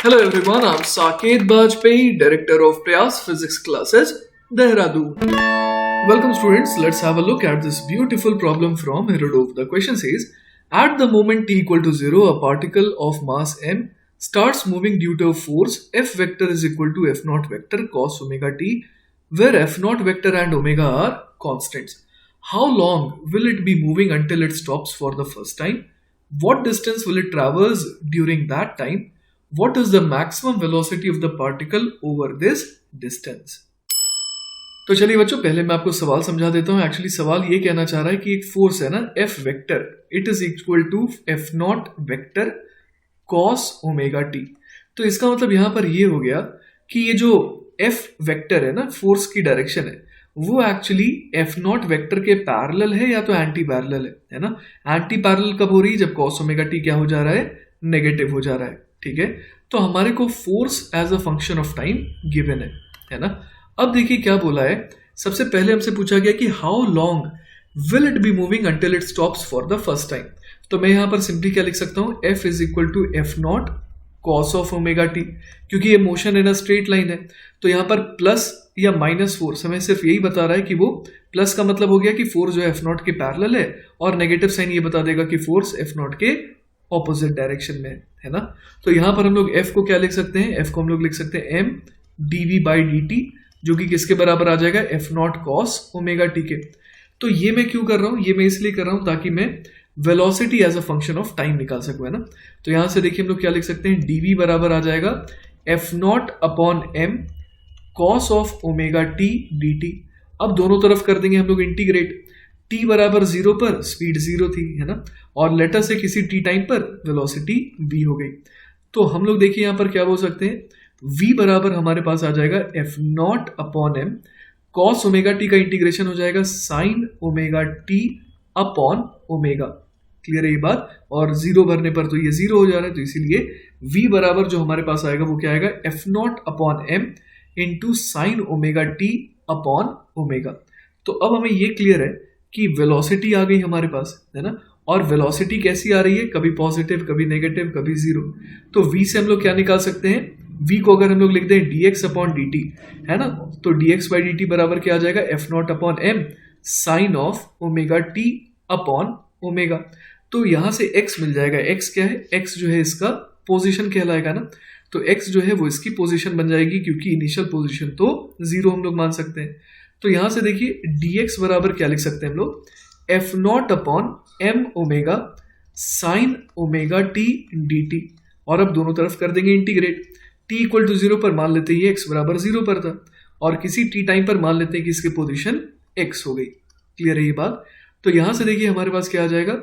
Hello everyone, I'm Saket Bajpayee, Director of Prayas Physics Classes, Dehradun. Welcome students, let's have a look at this beautiful problem from Herodov. The question says, at the moment t equal to 0, a particle of mass m starts moving due to a force F vector is equal to F naught vector cos omega t, where F naught vector and omega are constants. How long will it be moving until it stops for the first time? What distance will it traverse during that time? What is the maximum velocity of the particle over this distance? तो चलिए बच्चों, पहले मैं आपको सवाल समझा देता हूं. एक्चुअली सवाल ये कहना चाह रहा है कि एक फोर्स है ना F vector, it is equal to F not vector cos omega t. तो इसका मतलब यहां पर ये हो गया कि ये जो F वेक्टर है ना, फोर्स की डायरेक्शन है, वो एक्चुअली F नॉट वेक्टर के पैरेलल है या तो एंटी पैरेलल है ना. एंटी पैरेलल कब हो रही है? जब cos ओमेगा टी क्या हो जा रहा है? नेगेटिव हो जा रहा है. ठीक है, तो हमारे को force as a function of time given है ना. अब देखिए क्या बोला है. सबसे पहले हमसे पूछा गया कि how long will it be moving until it stops for the first time. तो मैं यहां पर सिंपली क्या लिख सकता हूं? F is equal to F not cos of omega t, क्योंकि ये motion in a straight line है. तो यहां पर प्लस या माइनस फोर्स हमें सिर्फ यही बता रहा है कि वो प्लस का मतलब हो गया कि फोर्स जो है एफ नॉट के पैरेलल है, और नेगेटिव साइन ये बता देगा कि फोर्स एफ नॉट के ऑपोजिट डायरेक्शन में है ना. तो यहां पर हम लोग F को क्या लिख सकते हैं? F को हम लोग लिख सकते हैं m dv बाई dt, जो कि किसके बराबर आ जाएगा? F not cos omega T के. तो ये मैं क्यों कर रहा हूं? ये मैं इसलिए कर रहा हूं ताकि मैं velocity as a function of time निकाल सकूं, है ना. तो यहां से देखिए हम लोग क्या लिख सकते हैं? dv बराबर आ जाएगा F not upon m cos of omega T dt. अब दोनों तरफ कर देंगे हम लोग इंटीग्रेट. t बराबर 0 पर स्पीड 0 थी, है ना, और लेटर से किसी t टाइम पर वेलोसिटी v हो गई. तो हम लोग देखिए यहां पर क्या बोल सकते हैं? v बराबर हमारे पास आ जाएगा f not upon m cos omega t का इंटीग्रेशन हो जाएगा sign omega t upon omega. Clear है ये बात? और 0 भरने पर तो ये 0 हो जा रहा है, तो इसीलिए v बराबर जो हमारे पास आएगा वो क्या आएगा? f not upon m into sine omega t upon omega. तो अब हमें ये क्लियर है कि वेलोसिटी आ गई हमारे पास, है ना. और वेलोसिटी कैसी आ रही है? कभी पॉजिटिव, कभी नेगेटिव, कभी जीरो. तो v से हम लोग क्या निकाल सकते हैं? v को अगर हम लोग लिख दें dx अपॉन dt, है ना, तो dx बाई dt बराबर क्या आ जाएगा? f not upon m sine of omega t upon omega. तो यहां से x मिल जाएगा. x क्या है? x जो है इसका पोजिशन कहलाएगा ना. तो x जो है वो इसकी पोजिशन बन जाएगी, क्योंकि इनिशियल पोजिशन तो 0 हम लोग मान सकते हैं. तो यहां से देखिए dx बराबर क्या लिख सकते हैं हम लोग? F not upon m omega sine omega T dt. और अब दोनों तरफ कर देंगे इंटीग्रेट. t इक्वल टू 0 पर मान लेते हैं x बराबर 0 पर था, और किसी t टाइम पर मान लेते हैं कि इसकी पोजीशन x हो गई. क्लियर है ये बात? तो यहां से देखिए हमारे पास क्या आ जाएगा?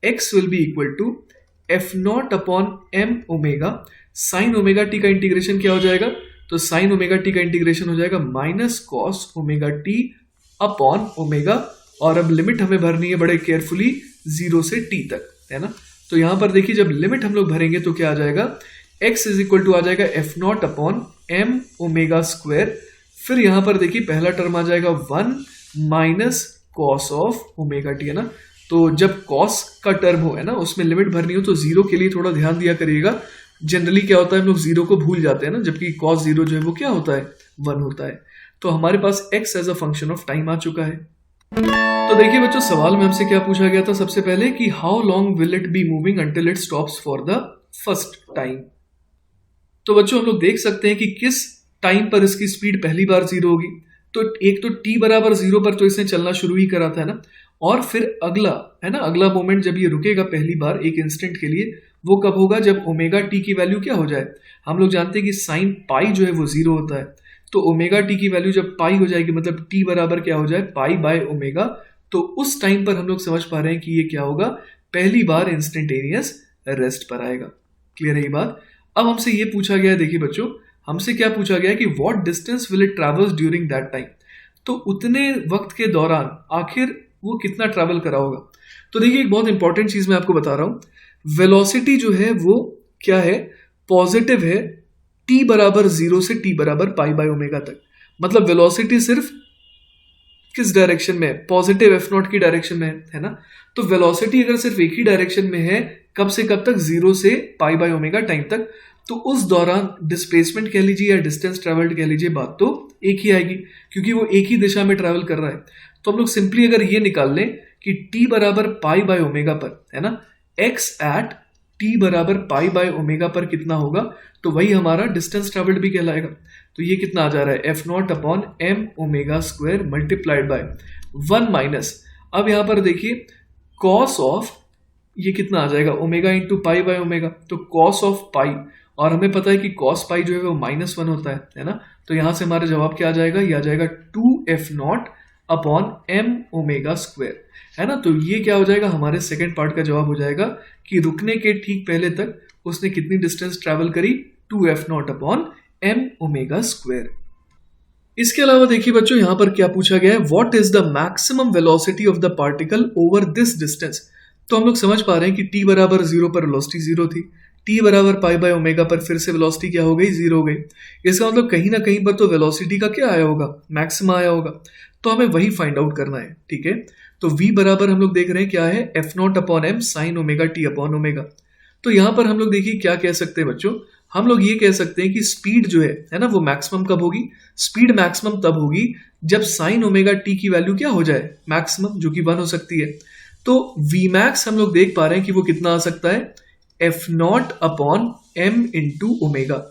x will be equal to F not upon m omega sine omega t का इंटीग्रेशन क्या हो जाएगा? तो साइन ओमेगा टी का इंटीग्रेशन हो जाएगा minus cos omega t upon omega. और अब लिमिट हमें भरनी है बड़े केयरफुली 0 से t तक, है ना. तो यहां पर देखिए जब लिमिट हम लोग भरेंगे तो क्या आ जाएगा? x इज इक्वल टू आ जाएगा F not upon m omega square. फिर यहां पर देखिए पहला टर्म आ जाएगा 1 minus cos of omega T, है ना. तो जब कॉस का टर्म हो, है ना, उसमें लिमिट भरनी हो तो 0 के लिए थोड़ा ध्यान दिया करिएगा. जनरली क्या होता है, हम लोग 0 को भूल जाते हैं ना, जबकि cos 0 जो है वो क्या होता है? 1 होता है. तो हमारे पास x as a function of time आ चुका है. तो देखिए बच्चों, सवाल में हमसे क्या पूछा गया था सबसे पहले कि how long will it be moving until it stops for the first time. तो बच्चों हम लोग देख सकते हैं कि किस टाइम पर इसकी स्पीड पहली बार 0 होगी. तो एक तो t बराबर 0 पर तो इसने चलना शुरू ही करा था ना, और फिर अगला, है ना, अगला मोमेंट जब ये रुकेगा पहली बार एक इंस्टेंट के लिए, वो कब होगा? जब ओमेगा टी की वैल्यू क्या हो जाए? हम लोग जानते हैं कि साइन पाई जो है वो 0 होता है. तो ओमेगा टी की वैल्यू जब पाई हो जाएगी, मतलब t बराबर क्या हो जाए? Pi by omega. तो उस टाइम पर हम लोग समझ पा रहे हैं कि ये क्या होगा? पहली बार इंस्टेंटेनियस रेस्ट पर आएगा. क्लियर है ये बात? अब हमसे ये पूछा गया है, देखिए बच्चों, हमसे क्या पूछा गया है कि what distance will it travels during that time. तो उतने वक्त के दौरान आखिर वो कितना ट्रैवल करा होगा. तो देखिए एक बहुत इंपॉर्टेंट चीज मैं आपको बता रहा हूं. वेलोसिटी जो है वो क्या है? पॉजिटिव है t बराबर 0 से t बराबर पाई बाय ओमेगा तक. मतलब वेलोसिटी सिर्फ किस डायरेक्शन में है? पॉजिटिव एफ नॉट की डायरेक्शन में है ना. तो वेलोसिटी अगर सिर्फ एक ही डायरेक्शन में है, कब से कब तक? 0 से पाई बाय ओमेगा टाइम तक. तो उस दौरान डिस्प्लेसमेंट कह लीजिए या डिस्टेंस ट्रेवल्ड कह लीजिए, बात तो एक ही आएगी क्योंकि वो एक ही दिशा में ट्रैवल कर रहा है। तो हम लोग सिंपली अगर ये निकाल लें कि t बराबर पाई बाय ओमेगा पर, है ना, x एट t बराबर पाई बाय ओमेगा पर कितना होगा, तो वही हमारा डिस्टेंस ट्रेवल्ड भी कहलाएगा। तो ये कितना आ जा रहा है, F not upon M omega square multiplied by 1 minus, अब यहाँ पर देखिए कॉस ऑफ, ये कितना आ जाएगा, omega into pi by omega, तो कॉस ऑफ पाई, और हमें पता है कि कॉस पाई जो है वो -1 होता है ना। तो यहाँ से हमारा जवाब क्या आ जाएगा, ये आ जाएगा 2f0 upon M omega square, है ना। तो ये क्या हो जाएगा, हमारे सेकेंड पार्ट का जवाब हो जाएगा कि रुकने के ठीक पहले तक उसने कितनी डिस्टेंस ट्रैवल करी, 2f0 upon M omega square. इसके अलावा देखिए बच्चों, यहां पर क्या पूछा गया है, what is the maximum velocity of the particle over this distance. तो हम लोग समझ पा रहे हैं कि t बराबर 0 पर वेलोसिटी 0 थी, t बराबर पाई बाय ओमेगा पर फिर से वेलोसिटी क्या हो गई, 0 हो गई। इसका मतलब कहीं ना कहीं पर तो वेलोसिटी का क्या आया होगा, मैक्सिमा आया होगा। तो हमें वही फाइंड आउट करना है, ठीक है। तो v बराबर हम लोग देख रहे हैं क्या है, F not upon M sine omega t upon omega. तो यहां पर हम लोग देखिए क्या कह सकते हैं बच्चों, हम लोग ये कह सकते हैं कि स्पीड जो है ना, वो मैक्सिमम कब होगी, स्पीड मैक्सिमम तब होगी जब साइन ओमेगा टी की वैल्यू क्या हो जाए, मैक्सिमम, जो कि 1 हो सकती है। तो वी मैक्स हम लोग देख पा रहे हैं कि वो कितना आ सकता है, F not upon M into omega,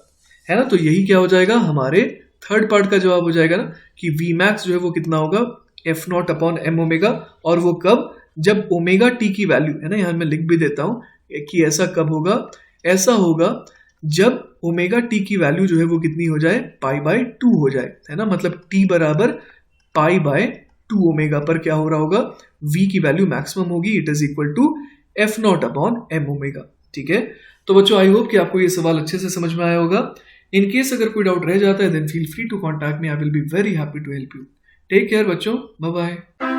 है ना। तो यही क्या हो जाएगा, हमारे थर्ड पार्ट का जवाब हो जाएगा ना, कि वी मैक्स जो है वो कितना होगा, F not upon M omega, और वो कब, जब ओमेगा टी की वैल्यू, है ना, यहाँ मैं लिख भी देता हूँ कि ऐसा कब होगा, ऐसा होगा जब ओमेगा टी की वैल्यू जो है वो कितनी हो जाए, पाई बाय 2 हो जाए, है ना। मतलब टी बराबर पाई बाय 2 ओमेगा पर क्या हो रहा होगा, v की वैल्यू मैक्सिमम होगी, it is equal to F not upon M omega, ठीक है। तो बच्चों आई होप कि आपको ये सवाल अच्छे से समझ में आया होगा। इन केस अगर कोई डाउट रह जाता है then feel free to contact me, I will be very happy to help you. Take care बच्चों, बाय बाय।